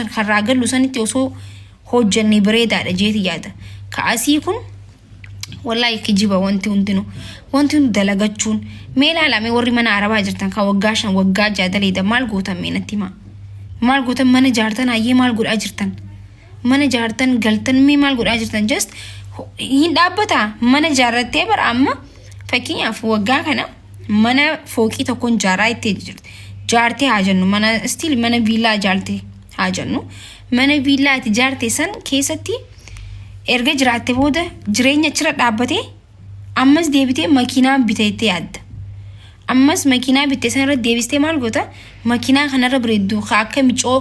karraa gallu sanitti osoo hojjannee bareedaadha jeeti yaada. Kaasii kun wallahi kijiba wanti hundinu dalagachuun meela lame warri mana arabaa jirtan ka waggaashan waggaa jaadaleeda maal gootan meenatti maal gootan mana jaartan ayyee maal godhaa jirtan mana jaartan galtan maal godhaa jirtan just hin dhaabbata mana jaarrattee bar amma fakkeenyaaf waggaa kana mana fooqii tokkoon jaaraa itti jirti jaartee haa jennu mana stiil mana viillaa jaartee haa jennu mana viillaa itti jaartee san keessatti erga jiraatte booda jireenya chira dhaabbate ammas deebitee makiinaa bitattee yaadda. Ammas makiinaa bitte san irra deebistee maal goota makiinaa kanarra bareeddu akka micoo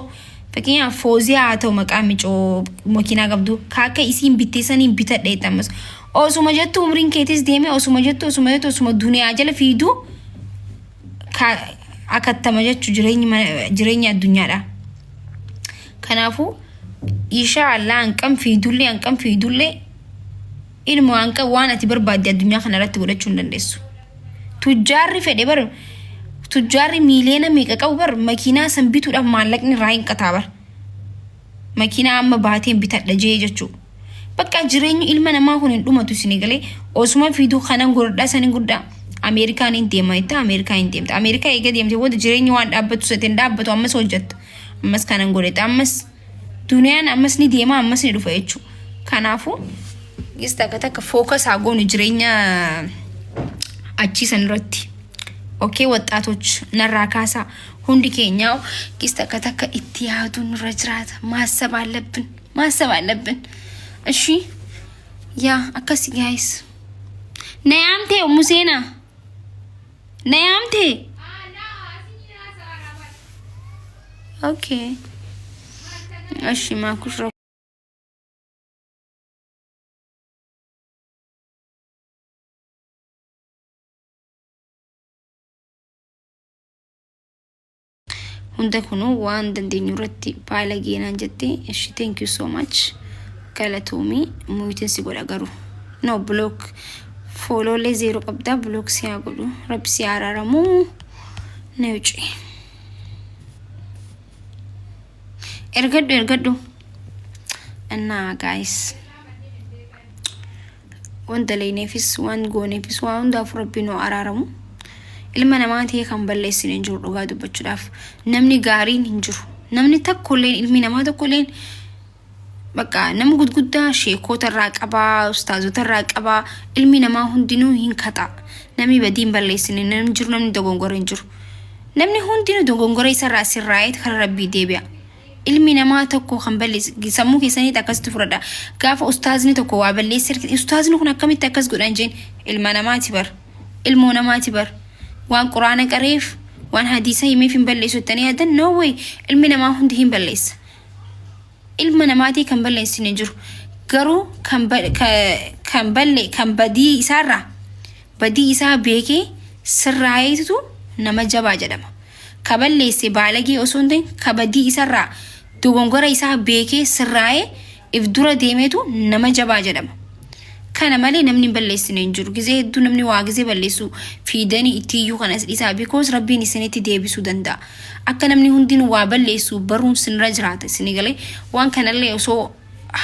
fakkeenyaaf foozii haa ta'u maqaa micoo makiinaa qabdu akka isiin bittee saniin bitadheetta ammas osuma jettu umriin keetis deeme osuma jettu duniyaa jala fiiduu akattama jechu jireenya addunyaadha. Kanaafuu inshallah anqam fiidullee ilmu anqa waan ati barbaadde addunyaa kanarratti godhachuu hin dandeessu. Tujjaarri fedhe bar tujjaarri miiliyoona meeqa qabu bar makiinaa san bituudhaaf maallaqni irraa hin qataa bar makiinaa amma baateen bitadha jee jechuu bakka jireenyi ilma namaa kun hin dhumatu isin galee osuma fiiduu kanan godhadhaa sanin guddaa Ameerikaan hin deema itti Ameerikaan hin deemta Ameerikaa eega deemte booda jireenyi waan dhaabbatu sateen dhaabbatu ammas hojjetta ammas kanan godheta ammas duniyaan ammas ni deema ammas ni dhufa jechuu kanaafuu gista takka focus haa goonu jireenya achiisan irratti okay ወጣቶች ነራካሳ ሁንዲ ኬኛው gista takka itti yaadun irra jiraata ማሰብ አለብን እሺ ያ አከስ guys ነያምቴ ሙሴና ነያምቴ ኦኬ እሺ ማኩሽ hunda kunu waan dandeenyu irratti baala geenaan jettee ishi thank you so much galatoomi muutiin si godha garuu no block follow le zero qabda block si haa godhu rabbi si araaramu na yuuci ergaddu እና guys wanda leenefis waan goonefis waan hundaaf rabbi nu araaramu ilma namaati kan balleessin hin jiru dhugaa dubbachuudhaaf namni gaariin hin jiru namni takkoleen ilmi namaa takkoleen bakka nama gudguddaa sheekota irraa qabaa ustaazota irraa qabaa ilmi namaa hundinuu hin kaxa namni badiin balleessin namni jiru namni dogongora hin jiru namni hundinuu dogongora isa irraa sirraayit kan rabbii deebi'a ilmi namaa tokko kan balleessi sammuu keessanii akkasitti fudhadha gaafa ustaazni tokko waa balleessi ustaazni kun akkamitti akkas godhan jeen ilma namaati bar ilmoo namaati bar waan quraana qareef waan hadiisa himeef hin balleessu tanii adan no way ilmi namaa hundi hin balleessa ilma namaati kan balleessin hin jiru garuu kan badii isaa beekee sirraayitu nama jabaa jedhama ka balleesse baalagee osoo hin ta'in ka badii isaarraa dogongora isaa beekee sirraayee if dura deemeetu nama jabaa jedhama kana malee namni balleessin hin jiru gizee hedduu namni waa gizee balleessu fiidanii ittiyyuu kanas isaa because rabbiin isinitti deebisuu danda'a akka namni hundinuu waa balleessu baruun sinirra jiraata isin galee waan kanallee osoo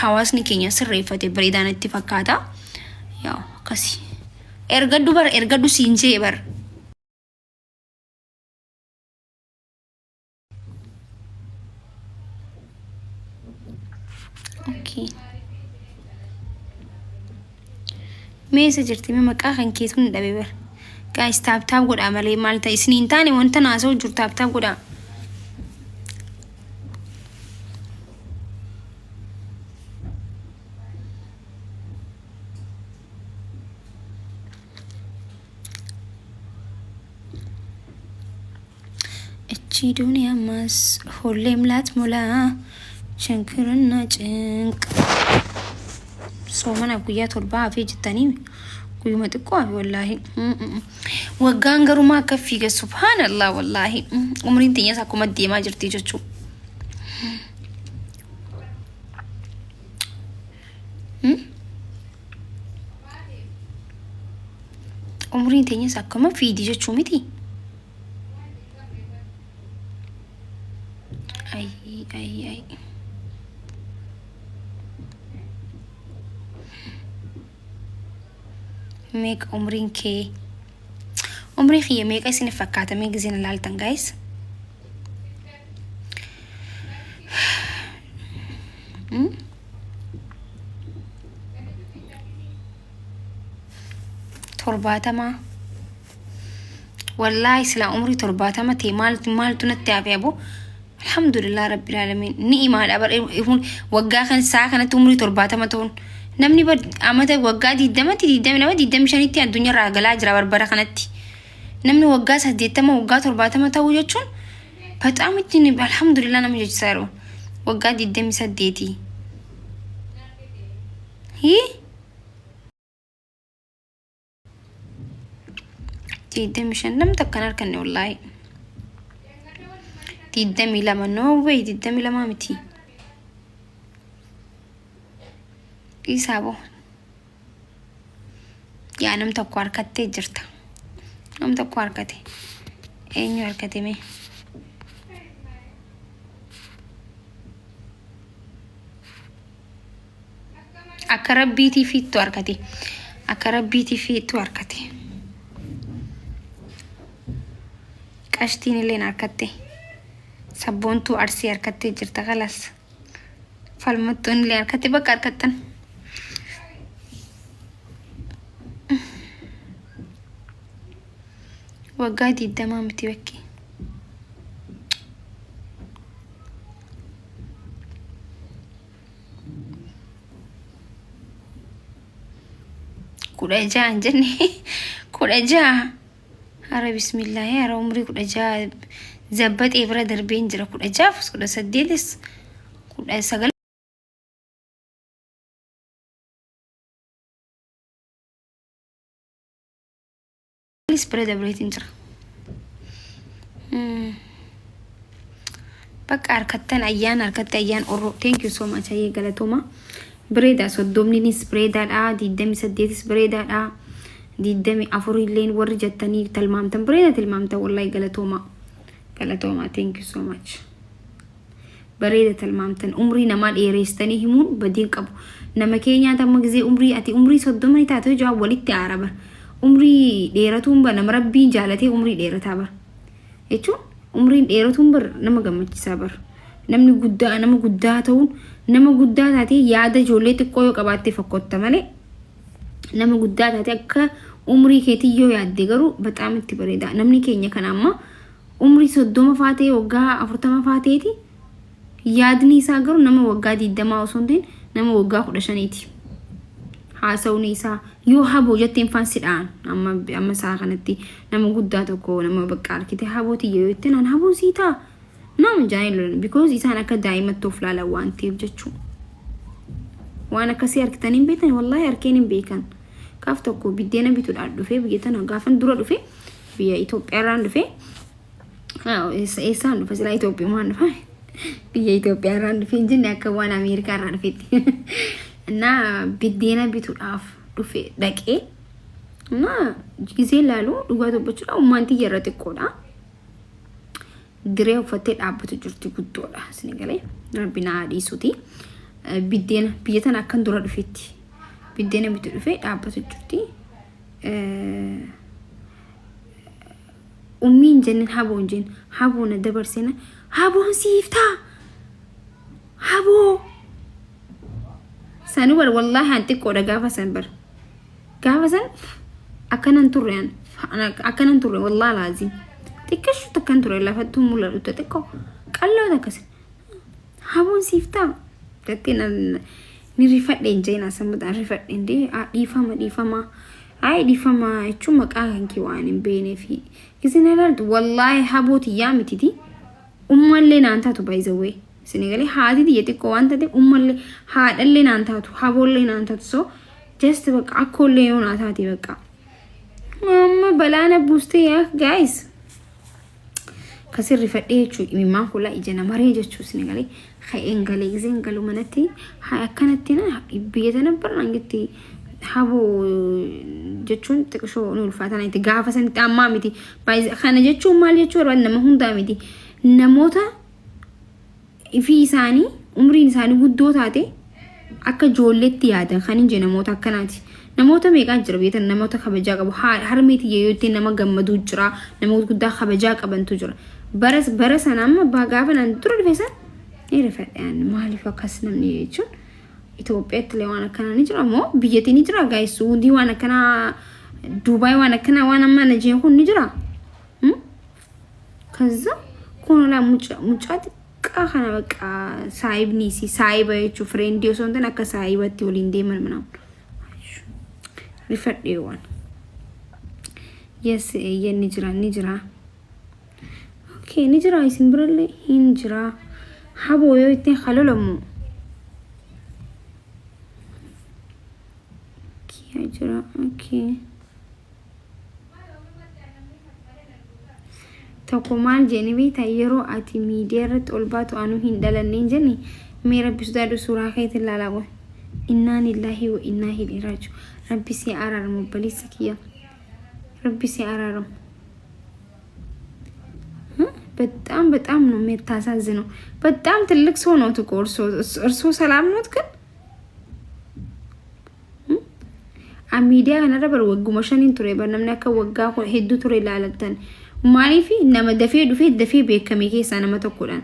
hawaasni keenya sirreeffate bareedaan itti fakkaata yaa akkasi ergaddu siinjee bar okay meesa jirti me maqaa kan keetun dhabe bar guys tap godha malee maal ta'e isiniin taane wanta naasoo jiru tap godha እቺ ዱንያ ማስ ሁሌም ላትሞላ ሸንክርና ጭንቅ soomana guyyaa torbaa hafee jettanii guyyuma xiqqoo hafe wallaahi waggaan garumaa akka fiiga subhaanallah wallaahi umriin teenyas akkuma deemaa jirti jechuu umriin teenyas akkuma fiidi jechuu miti ay ميك عمرين كي عمري خي ميك اسين فكاته ميك زين لالتن جايز ترباتما والله سلا عمري ترباتما تي مال تنتابع بو الحمد لله رب العالمين نعمة الأبر يكون وقا كان ساعة كانت عمري ترباتما تون نمني بد أمتى وقا دي دم شانيتي الدنيا راجلا جرا بربرا كانتي نمني وقا سديتما وقا ترباتما توجتشون بتأمتني الحمد لله نمجي جسارو وقا دي دم سديتي هي دم شان لم تكن أركني والله تدمي لما نووي تدمي لما متي إيسابو يا نم تقوار كتة جرتا نم تقوار كتة إني أركتي مي أكرب بيتي في تواركتي أكرب بيتي في تواركتي كاشتيني لين أركتي سبونتو أرسي أركتي جرتا خلاص فالمتون لين أركتي بك أركتن وقادي الدمام تبكي كل جان جني كل جا أرى بسم الله يا عمري كل جا زبط إبرة دربين جرا كل جا فس كل سديدس كل سجل spread everything jira bak arkatan ayyan orro thank you so much ayye galatoma بريدا صدومني سبريدا لا ديدمي سديت سبريدا لا ديدمي افوري لين ورجتني تلمامتن بريدا تلمامتا والله غلطوما ثانك يو سو ماتش بريدا تلمامتن عمري نمال ايريستني همون بدين قبو نما كينيا تمغزي عمري اتي عمري صدومني تاتو جواب وليت عربه عمري ديرتون بنا مربي جالتي عمري ديرتا بر ايچو عمري ديرتون بر نما غمچ سابر نمني غدا نما غدا تون nama guddaa taate yaada ijoollee xiqqoo yoo qabaatte fakkotta malee nama guddaa taate akka umrii keetii yoo yaadde garuu bataam itti bareeda namni keenya kana amma umrii 30 faatee waggaa 40 faateeti yaadni isaa garuu nama waggaa 20 osoo hin nama waggaa 15ti haasawni isaa yoo haboo jetteen faansidhaan amma saa kanatti nama guddaa tokko nama bakka arkite habooti yoo jetteen an haboo siitaa نعم جايلون because إنسان كده دائما طفل على وانتي بجتشو وأنا كسي أركتنين بيتن والله أركينين بيكن كافتكو بدينا بيتو الأرض في بيجتنا قافن دورة في بيا إثيوبيا راند في إنسان بس لا إثيوبيا ما نفع بيا إثيوبيا راند في جنة كوان أمريكا راند في نا بدينا بيتو الأف في لك إيه نا جزيل لالو لغة بجتنا ومانتي جرتك كودا diree uffattee dhaabbatu jirti guddoodha isin galee rabbina adiisuti biddeen biyyatan akkan dura dhufetti biddeen bitu dhufee dhaabbatu jirti ummiin jennin haboon jen haboon dabarsina haboon siiftaa haboo sani war wallahi anti qoda gaafa san akkanan turre wallahi laazim تكشف تكنتر إلا فتهم ولا تتكو قالوا ذا كسر هابون سيفتا تكنا نريفت لينجينا سمد نريفت ليندي ديفما أي ديفما يشوم كأهن كيوان بيني في كذا نرد والله هابوتي يامي تدي اللي نانتا تبايزوي سنغالي هادي دي يتكو أنت دي اللي هاد اللي نانتا تو هابو اللي نانتا سو جست بقى أكل ليون أتاتي بقى ماما بلانا بوستي يا جايز كسر رفديه شو إمام كلا إجنا مريجة شو سنغالي خي إنغالي إزين قالوا منتي هاي كانت تنا بيتنا برنامجتي هابو جتشون تكشوا نقول فاتنا إنت قافة سنت أمامتي بايز خانة جتشون مالي جتشون ولا ما هم دامتي نموتا في إنساني عمري إنساني ودو تاتي أكا جولتي هذا خانين جنا موتا كناتي namoota meeqaan jira beektan namoota kabajaa qabu harmeetii yeeyyoottiin nama gammaduu jira namoota guddaa kabajaa qabantu jira bara sana amma gaafa nan dura dhufeessan ni rifadhaan maaliif akkas namni jechuun Itoophiyaatti illee waan akkanaa ni jira moo biyyattii ni jira gaayis Suudii waan akkanaa Duubaay waan akkanaa waan amma najeen kun ni jira kaza kun la mucaati kana baka saayibni si saayiba jechuun friend yoo sontan akka saayibatti waliin deeman manaa rifadhee waan yes yenni jira okay ni jira isin biralle hin jira habo yoo itti khalolamu kiya jira okay تقومان جانبي تيرو أتي ميديرة ألبات وأنو هندلنين جني مي ربي سداد سورة خيط اللالغو إنا لله وإنا إليه راجعون ربي سي أرارم وبليسكيا ربي سي أرارم በጣም ነው የሚታሳዝነው በጣም ትልቅ ሰው ነው ተቆርሶ እርሶ ሰላም ነው ግን አሚዲያ ነበር ወጉ መሸኒን ቱሬ በነምና ከወጋ ሄዱ ቱሬ ላለተን ማሊፊ ነመ ደፌ በከመ ኬሳ ነመ ተቆላን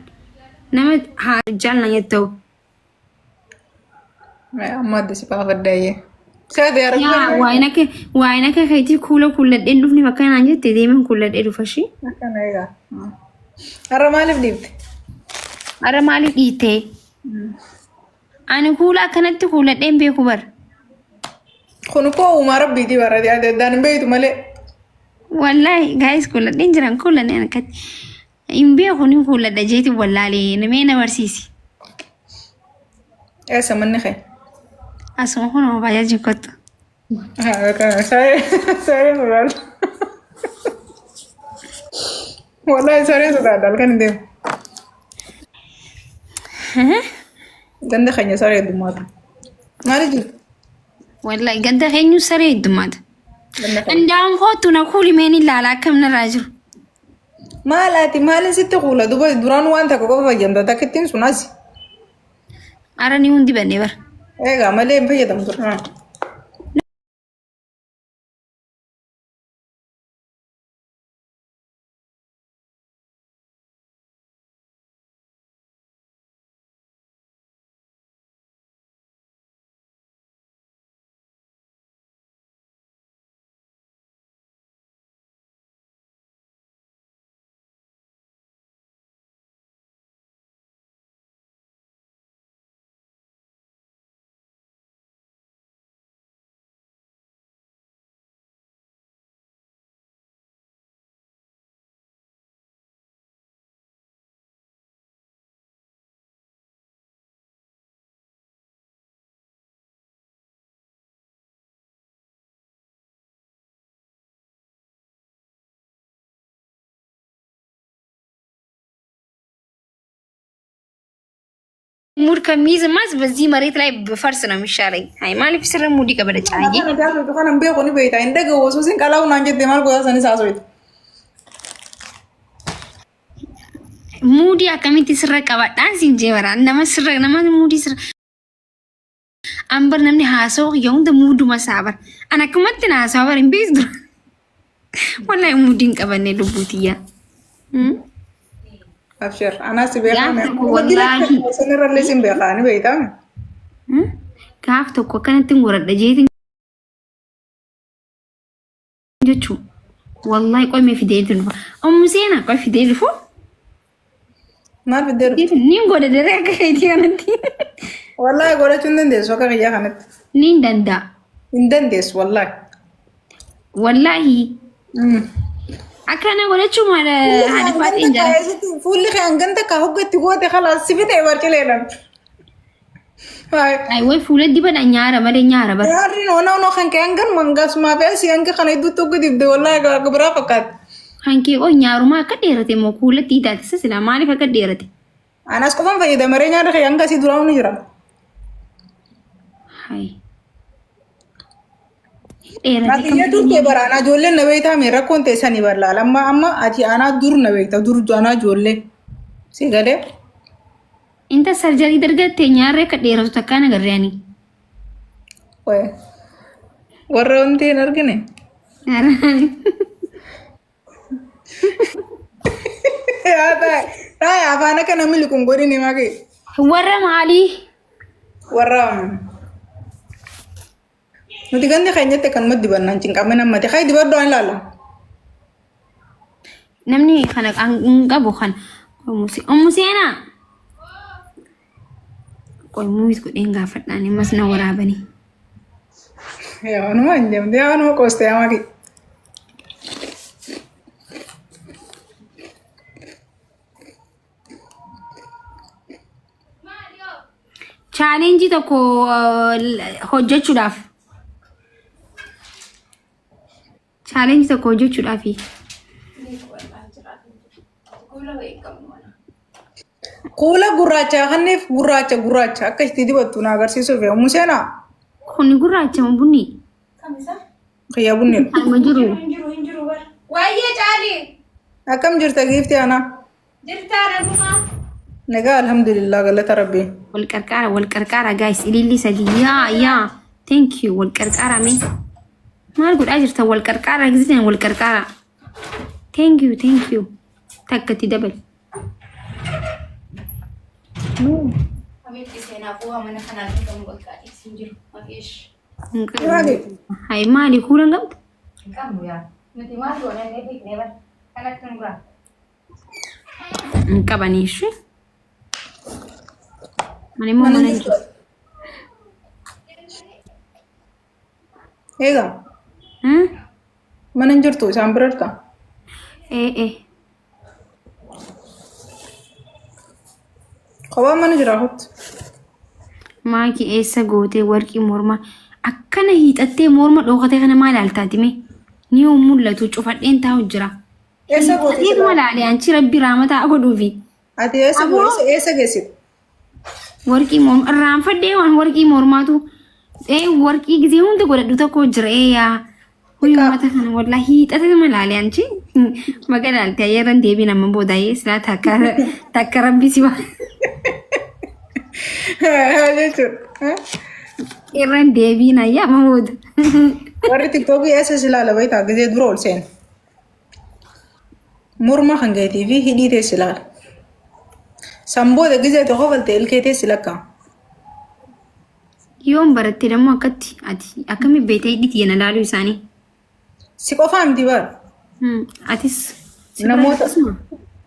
ነመ ሀጃል ነው የተው አማደ ሲባ ፈዳየ ሰደ ያረጋ ዋይነከ ከይቲ ኩለ ደንዱፍኒ በካና አንጀት ደደምን ኩለ ደዱ ፈሺ አከናይጋ አረ ማሊፍ ዲቴ አን ኩላ ከነት ኩለ ደን በኩበር ኩንኮ ማረብ ቢዲ ወራዲ አደዳን በይቱ መለ والله guys كل دينجران كل أنا كت إمبيه خوني كل دجيتي والله لي نمينا ورسيسي إيه سمعني خير أسمع هنا ما بيجي كت كان ساري مرال والله ساري سداد كان ده خنيا ساري دماد ما رجع والله قد خنيا ساري دماد عندهم خوتنا كل مين لا كم نراجع مالي ست خولا دوبا دوران وانت كوكو فجمدا تكتين سناسي أراني وندي بنيبر إيه عملي مفيد دم دوران مود كميز ماس بزي مريت لاي بفرسنا مشاري هاي مالي في سر مودي كبر تشاجي انا جاب دكان امبي كوني بيتا عندك وسوسين كلاو نانجي دمال كو ساني ساسويت مودي اكميتي سر كبا دانسين جيورا نما سر نما مودي سر امبر نمني هاسو يوم ده مودو مسابر انا كمت ناسابر امبيز در والله مودين كبني دبوتيا أبشر أنا سبيعة والله سنرى اللي سبيعة أنا بيتام كاف تكو كانت تنقرأ دجيت جتشو والله قوي ما في ديل زينة قوي في ديل فو ما في ديل نيم قولة دريك هيدي كانت والله قولة شندن ديس وكا غيا كانت نين دندا ديس والله أكرنا ولا شو ماله هذا فاتين جا فولي خيان جنتا كهوجة تقوى تخلص سبت أي ورجل لهم أي وين فولة دي بنا نيارة ما نيارة بس يارين هنا خان كيان جن مانجاس ما بس يان كخان يدو توقي دي والله كبرا فقط خانكي أو نيارو ما كديرتي مقولة تيتا تسلا ما لك كديرتي أنا أسكفهم فايدة مرة نيارة خيان كاسي دراون نجرا هاي Nanti dia tuh kebar anak jolle nabeita merah konte sani barla amma ati anak dur nabeita dur anak jolle sih gade inta surgery derga te nyare ka dero takana garani oye warra wanti hin argine. Yaa afaan akka namni likun godhini maqee. Warra maalii? Warra nuti gandi keenyatti kan maddi bannaan cinqame nammati kay dibaddo an laala. Namni kana ang qabu kan umuseena. Qoy muus godheen gaafadhaan mas na waraabani. Yaa nu anjam dia nu koste amaki. Challenge tokko hojjechuudhaaf. Challenge tokko hojjechuudhaaf. Kuula gurraacha kanneef gurraacha akka itti dibattu na agarsiisuuf umuseena. Kun gurraacha bunni. Kiyya bunni. Amma jiru. Waayee caali. Akkam jirta giifti ana? Jirtaa naguma. Nagaa alhamdulillah galata rabbi. Wal qarqara guys ililli sadi yaa thank you wal qarqara me. Maal godhaa jirta wal qarqara gizeen wal qarqara. Thank you. Takkati dabal. Amitti seenaa bu'aa mana kanaan kan waggaadhi siin jiru. Mageesh. Hai maali kuulan qabda? Qabnu yaa. Nuti maal goone illee beeknee bara. Kanatti nu biraa. Qabaniishi. Mani immoo mana jiru. Eegaa. Mana hin jirtu isaan birarta. Kophaa mana jira hot. Maaki eessa gootee warqii morma akkana hiixattee morma dhookatee kana maal ilaaltaatime? Ni mul'atu cufadheen taa'u jira. Eessa gootee? Atiif malaale anchi rabbi raamataa godhuufi. Ati eessa geessite? Warqii morma irraanfadhee waan warqii mormaatu warqii gizee hunda godhadhu tokko jira yaa. Huyuu mata kana wallaa hiixate malaale anchi magaalaalti ayyaran deebii nama boodaayee silaa takka rabbi si waa. Irran deebiin ayyaa mamuudu. Warri tiktookii eessa silaala bayitaa gizee dura ol seena. Morma kan gaheetii fi hidhii teessi ilaala. Sambooda gizee tokko falte ilkee teessi lakka. Yoon baratte dammoo akkatti ati akkami beetee hidhiti yana laaluu isaanii. Si qofaa miti bara. Atis. Namoota.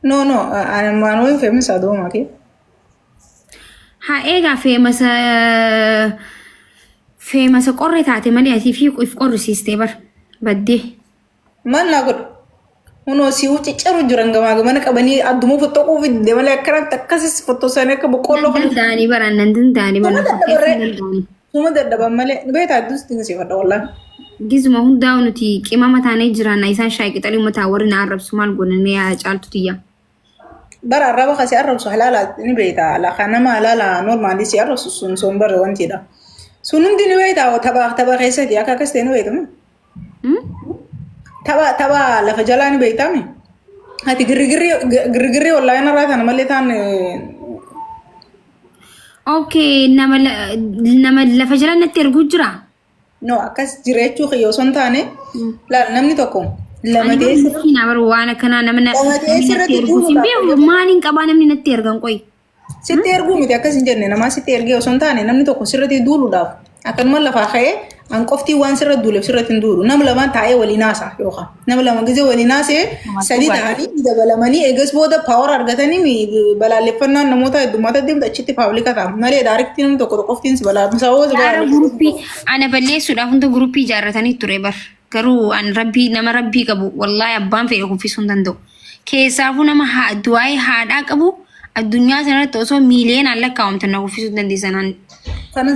No anaan wayin feemisa adooma kee. Haa eegaa feemasa qorre taate malee asii fi if qorrisiistee bar baddee. Maal naa godhu? Hunoo si cicciru jiran gamaa gamana qabanii addumuu fottoo fidde malee akkanatti akkasis fottoo isaanii akka boqqolloo kan danda'anii baran nan danda'anii baran. Suma dadhaban malee beektaa addus dinqisiifadha wallaan. Gizuma hundaa nuti qimama taanee jiraanna isaan shaayii qixalii uummataa warri na arrabsu maal goonanii yaa caaltu tiyya. Bara arraba kasi arrabsu halaala ni beektaa lafa nama halaala normaali si arrabsu sun bara wantiidha. Sun hundi ni beektaa tapha keessatti akka akkas ta'e ni beektamu. Tapha lafa jalaa ni beektamu. Ati girgirrii wallaahin irraa kana malee taan. Okay nama lafa jalaa natti erguu jira. No akkas jiraachuu kiyyoo son taane laal namni tokko lama teessee na baru waan akkanaa nama natti erguu hin beeku maaliin qabaa namni natti ergan qoy. Sitti erguu miti akkas hin jenne namaa sitti ergee osoo hin taane namni tokko sirratti duuluudhaaf akkanuma lafaa ka'ee hanqoftii waan sirratti duuleef sirratti hin duulu nama lamaan taa'ee waliin haasa yookaan nama lama gizee waliin haasee sadii ta'anii dabalamanii eegas booda paawar argatanii balaaleffannaan namoota heddummaata deemta achitti paablika ta'a malee daariktii namni tokko qoftiin si balaaleffisa hoo guruppii ana balleessuudhaaf hunda guruppii ijaarratanii ture bar garuu an rabbii nama rabbii qabu wallaahi abbaan fedhe kuffisuu hin danda'u keessaafuu nama du'aa'ee haadhaa qabu addunyaa sanarratti osoo miiliyoonaan lakkaa'amtu na kuffisuu dandeessanaan.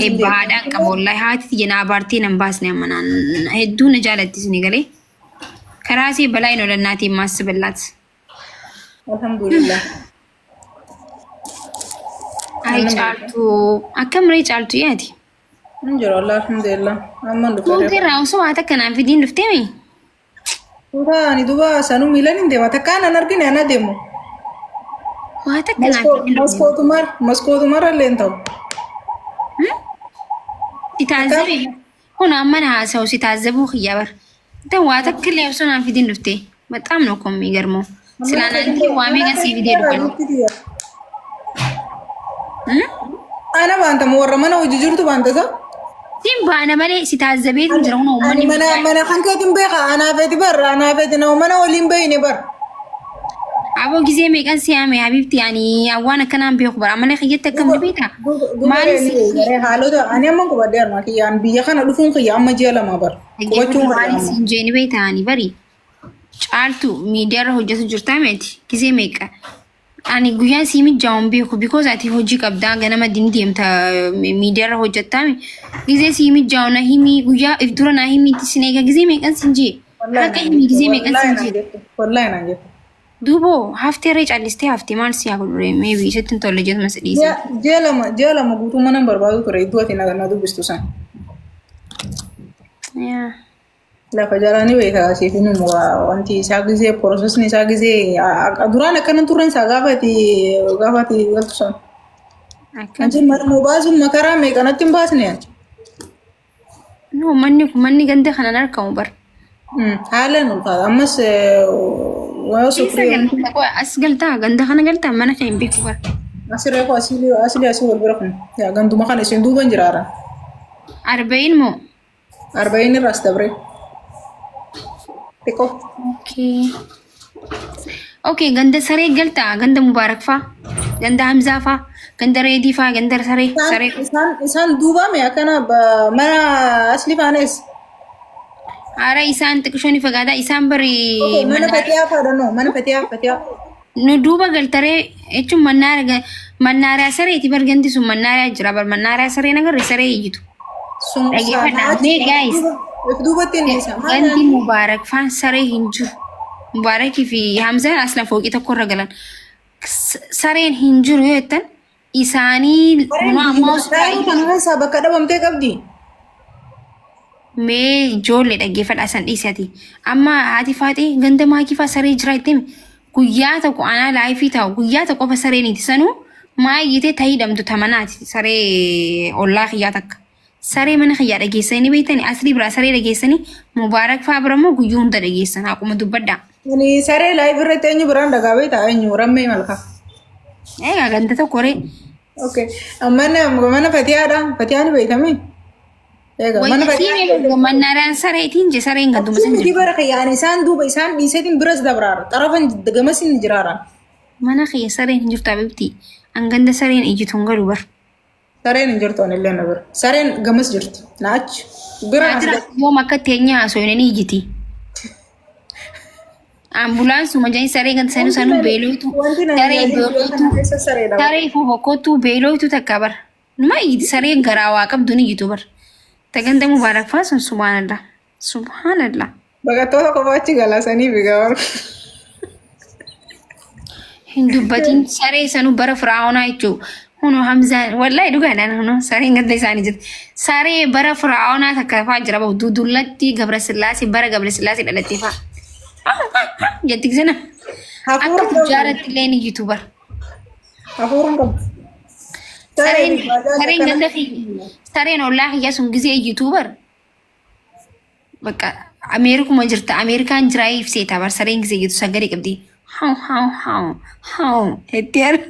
Ebba haadhaan qaba wallahi haati jenna abaartii nan baasne ammanaan hedduu na jaalattis ni galee karaa isee balaa hin oolannaatiin maassi ballaat. Alhamdulillah. Ay caaltu akkamiree caaltu yaati. Injira wallah alhamdulillah. Amman dhufee. Tuuti irraa osoo waan akkanaan fidiin dhuftee mi? Tuuta ani duba sanuu miilan hin deema takkaan an argine ana deemu. Waan akkanaan fidiin maskootumar illee hin ta'u. Itaazire هنا أمنا سوسي تعذبوا خيار دواتك كل يوسون في دين لفتي بتأمنكم يجرموا سلانا أنتي وامي قاسي فيديو لكم أنا بانت مورا منا وججرت بانت ذا تيم بانا مالي ستعذبين مجرمون ومني منا خنكة تنبيخ أنا فيت بر أنا فيت نومنا ولين بيني بر عبو جزء ميكان سيامي حبيبتي يعني أوانا كنام بيخبر أما خيجت كم بيتا ما نسي حالو ده أنا ما كبدر ما كي أنا بيجا كنا لفون كي أما جيلا ما بر كوچو سنجيني بيتا يعني بري عالتو ميديا راه جت جرتامتي كزي ميكا أنا جويان سيمي جام بيخو because أتي هوجي كبدا أنا ما دين ديم تا ميديا راه جتامي كزي سيمي جاونا هيمي جويا إفدورنا هيمي تسنيكا كزي ميكان سنجي هكا هيمي كزي ميكان سنجي والله أنا جت دوبو هافتي ريج على هافتي مان سياقول ميبي ستن تولجت مسديس جيلا ما قلتو منا بربادو كري دوتي نادو بستوسان يا لا فجراني بيكا سيفينو وانتي ساقزي بروسسني ساقزي أدورانا كنا تورن ساقافتي غلطسان أنتي مبازو مكرامي كنا تنباسني نو مني غندي خنا نركو بر حالا نلقى أمس ويوسفري أسقلتا غندي خنا قلتا ما أنا خايم بيكو بر أسيريكو أسيلي والبركن يا غندو مخانة سندو بنجرارا 40 مو 40 الراس دبري تكو اوكي غند سري قلتا غند مبارك فا غند حمزه فا غند ريدي فا غند سري إنسان دوبا ميا كنا ما أصلي فانس أرا إنسان تكشوني فقادا إنسان بري mana فتيا فادنو mana فتيا ندوبا قلتري إيشو منارة سري تبر غندي سو منارة جرابر منارة سري نغر سري يجتو guys غندي مبارك فان سري هنجو مبارك في حمزة أصلا فوق يتكون رجلا سرين هنجو يتن إساني ما أنا سابق كده بمتى قبدي مي جول لدقي فالأسان إيساتي أما هاتي فاتي غند ما كيفا سري جرايتم كوياتك وأنا لايفي تاو كوياتك وفسريني تسانو ما يجي تهيدم تتمناتي سري الله خياتك سري من خيار أجيسني بيتني أصلي برا سري أجيسني مبارك فابرمو كيون ترجيسنا أكو مدبدا يعني سري لايف رتيني بران دعوي تاني رمي ملكا إيه أغنى تكوري أوكي mana فتيا بيتامي mana فتيا mana ناران سري تينج سري إنك دوم سنجي برا يعني سان دوب إنسان بيساتين برز دبرار طرفا دجمسين جرارا mana خيار سري هنجر تاببتي أنغند سري إيجي تونغرو بر سرين جرتون اللي نبر سرين جمس جرت ناتش يوم أكتينيا سويني جتي ambulans majai sare sanu beloitu tare fokotu beloitu takabar ma idi sare garawa kam duni gitu bar taganda mubarak fa subhanallah baga todo ko bachi galasani bigar hindu batin sare sanu bara faraona ichu هونو حمزة والله دوغانا هونو ساري غدي ساني جت ساري برا فرعون تكفى جربوا دودلتي قبر سلاسي برا قبر سلاسي دلتي جتك زنا أكتر تجارة لين يوتيوبر ساري غدا في ساري والله يا سون غزي يوتيوبر بقى أمريكان جرايف سيتا بر ساري غزي يوتيوب سغري قبدي هاو هتير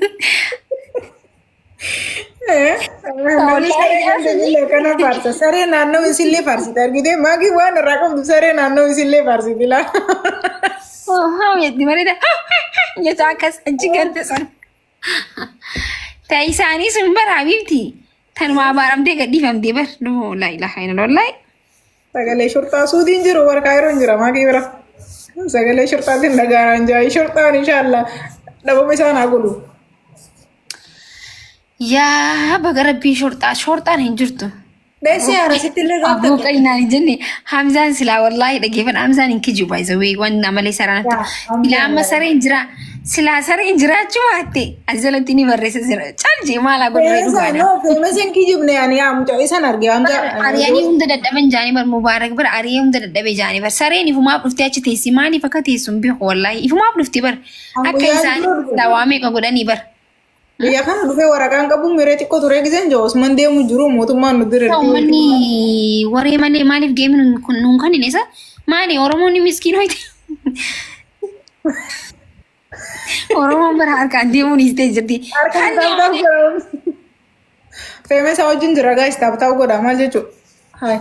karena farsa sare nanno isille farsi targide magi wana rakam sare nanno isille farsi dila ya di mana dah ya takas anjikan tesan taisani sumber habibti tan ma baram de gadi fam de ber no la ilaha illallah sagale shurta sudin jiro war kairo jira magi bera sagale shurta din daga anjay shurta inshallah dabo besana gulu يا بقربي شرطة هنجرتو بس يا رسيت اللي قبل أبوك أينا نجني حمزان سلا والله دقيقة حمزان إنكجوا بايزوي وانا مالي سرانتا لا أما سرين جرا سلا سرين جرا شواتي أزلتني بريس زرا تانجي مالا قول ريدو بانا no فمسين كيجبني يعني عم تعيسان أرجع عم أرياني هم ده من جاني بر مبارك بر أريه هم ده بجاني بر سريني فما بفتي أشي تيسي ماني فكتي سنبي والله فما بفتي بر أكيسان دوامي كقولني بر Biyya kana dhufee waraqaan qabuun miree xiqqoo ture giseen jiru osman deemu jiru mootummaan nu dire. Uummanni waree malee maaliif geemiin nuun kan hin isa maali Oromoonni miskiinooti. Oromoon bara harkaan deemuun istee jirti. Harkaan taa'u feemee isaa wajjin jira gaa'is taa'u godha maal jechuudha. Hayi.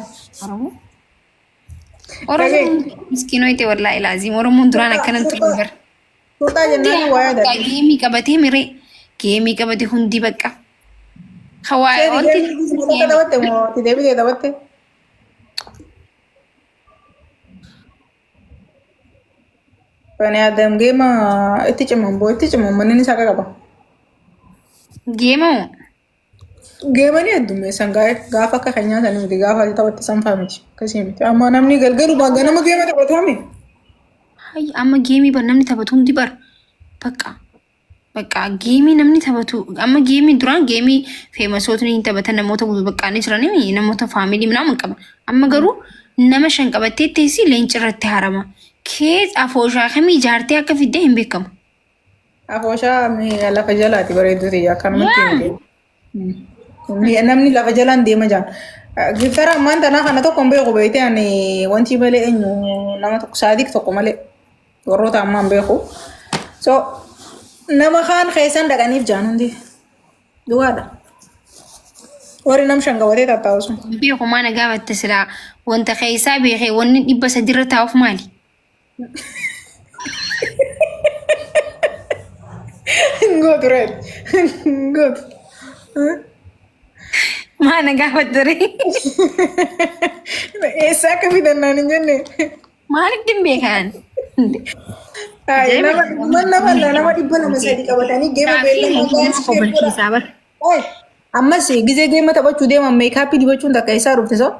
Oromoon miskiinooti wallaahi laazim Oromoon duraan akkanan ture bara. Tuutaa jennaan waa yaadate. Geemii qabatee miree geemii qabatee hundi bakka. Hawaayee wanti taphatte moo deebitee taphatte? Bani Adam geema itti ciman boo itti ciman manni isaa qaba. geemoo Geemani heddummeessan gaafa akka kan nyaatan miti gaafa taphatte sanfaa miti akkasii miti amma namni galgalu baagga nama geema taphatame. hay amma geemii bar namni taphatu hundi bar bakka geemii namni taphatu amma geemii duraan geemii feemasootni hin taphatan namoota bakkaanii jiranii namoota faamilii minaaman qaba amma garuu nama shan qabattee teessi leenci irratti harama kees afooshaa kamii ijaartee akka fiddee hin beekamu. Afooshaa lafa jalaati bareedduu ta'e akkanumatti namni lafa jalaan deema jaan. Giftara ammaan tanaa kana tokko hin beeku beekte ani wanti malee eenyu nama tokko saadik tokko malee warroota ammaan beeku. So nama kaan keessan dhaqaniif jaan hundi duwwaadha. Warri nam shan qabatee tattaa'u sun. Beeku maana gaafatte silaa wanta keessaa beekee wanni 300 irra taa'uuf maali? Gootu reet. Gootu. Maana gaafatte ree? Eessa akka fidannaan hin jenne. Maalitti hin beekan? Nama 200 qabatanii geema beellamaa. Ammas gizee geema taphachuu deeman meekaappii dibachuun takka isaa dhufte soo?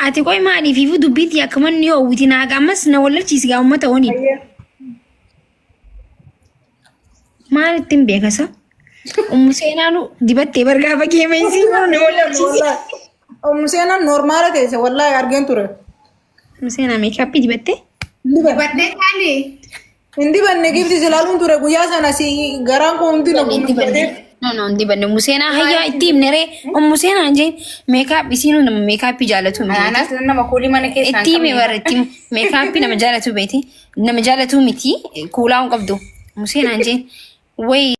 Ati qoy maaliif ifu dubbiitti akka manni hoowwiti naaga ammas na wallalchiisi gaa uummata wani. Maalitti hin beekasa? Seenaanu dibattee bargaafa geemeensi na wallalchiisi. Seenaan normaala teesse wallaahi argeen ture. Seenaa meekaappii dibattee? Dibattee taane. Hindi banne gifti silaaluun ture guyyaa sana si garaan koo hundi na dibanne. No, dibanne museenaa hayyaa itti himne ree. Museenaa jeen meekaappii siinuu nama meekaappii jaalatu miti. Anas nama kuulii mana keessaa. Itti hime bara itti meekaappii nama jaalatu beeti. Nama jaalatu miti kuulaa hin qabdu. Museenaa jeen wayi.